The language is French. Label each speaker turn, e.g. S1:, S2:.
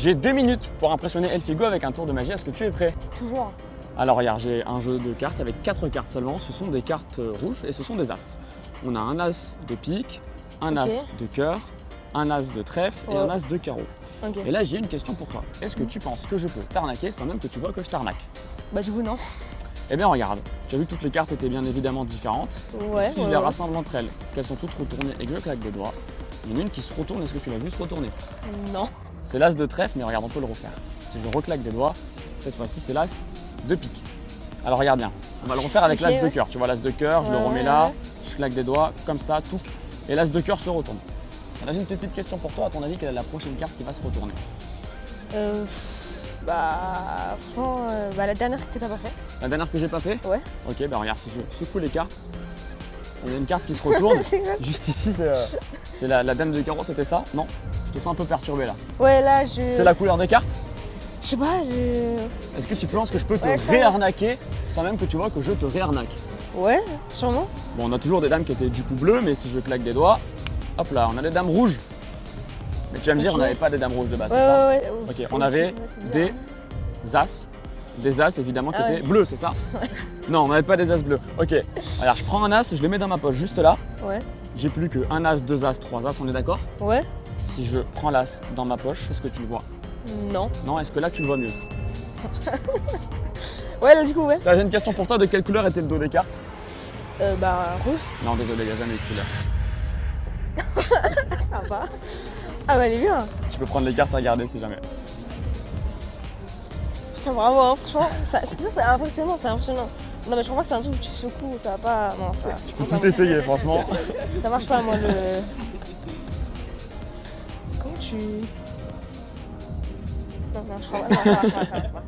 S1: J'ai 2 minutes pour impressionner Elfigo avec un tour de magie. Est-ce que tu es prêt?
S2: Toujours.
S1: Alors regarde, j'ai un jeu de cartes avec 4 cartes seulement. Ce sont des cartes rouges et ce sont des as. On a un as de pique, un as de cœur, un as de trèfle et un as de carreau.
S2: Okay.
S1: Et là, j'ai une question pour toi. Est-ce que tu penses que je peux t'arnaquer sans même que tu vois que je t'arnaque?
S2: Bah du coup non.
S1: Eh bien regarde, tu as vu toutes les cartes étaient bien évidemment différentes.
S2: Ouais.
S1: Si je les rassemble entre elles, qu'elles sont toutes retournées et que je claque des doigts, il y en a une qui se retourne. Est-ce que tu l'as vu se retourner?
S2: Non.
S1: C'est l'as de trèfle, mais regarde, on peut le refaire. Si je reclaque des doigts, cette fois-ci c'est l'as de pique. Alors regarde bien, on va le refaire avec l'as de cœur. Tu vois l'as de cœur, je le remets là, je claque des doigts, comme ça, touc, et l'as de cœur se retourne. Là j'ai une petite question pour toi, à ton avis, quelle est la prochaine carte qui va se retourner?
S2: Bah franchement, la dernière que t'as pas fait.
S1: La dernière que j'ai pas fait?
S2: Ouais.
S1: Ok, bah regarde, si je secoue les cartes, on a une carte qui se retourne. Juste ici, c'est la dame de carreau, c'était ça? Non? Je te sens un peu perturbé là.
S2: Ouais, là je...
S1: C'est la couleur des cartes?
S2: Je sais pas, je...
S1: Est-ce que tu penses que je peux te réarnaquer sans même que tu vois que je te réarnaque?
S2: Ouais, sûrement.
S1: Bon, on a toujours des dames qui étaient du coup bleues, mais si je claque des doigts, hop là, on a des dames rouges. Mais tu vas me dire, on n'avait pas des dames rouges de base, c'est ça?
S2: Ouais.
S1: Ok, on avait des as. Des as évidemment qui étaient bleus, c'est ça? Non, on n'avait pas des as bleus. Ok, alors je prends un as, je le mets dans ma poche juste là.
S2: Ouais.
S1: J'ai plus que un as, deux as, trois as, on est d'accord?
S2: Ouais.
S1: Si je prends l'as dans ma poche, est-ce que tu le vois?
S2: Non.
S1: Non, est-ce que là tu le vois mieux?
S2: Ouais, là du coup, ouais.
S1: J'ai une question pour toi, de quelle couleur était le dos des cartes?
S2: Bah rouge.
S1: Non, désolé, il n'y a jamais eu de couleur.
S2: Ça va. Ah bah elle est bien.
S1: Tu peux prendre les cartes à regarder si jamais.
S2: Putain, bravo, hein, franchement, c'est sûr, c'est impressionnant, c'est impressionnant. Non mais je crois pas que c'est un truc où tu secoues, ça va pas... Non, ça...
S1: Tu peux tout essayer, franchement.
S2: Ça marche pas, moi, le... Comment tu... Non, je crois pas, ça marche pas.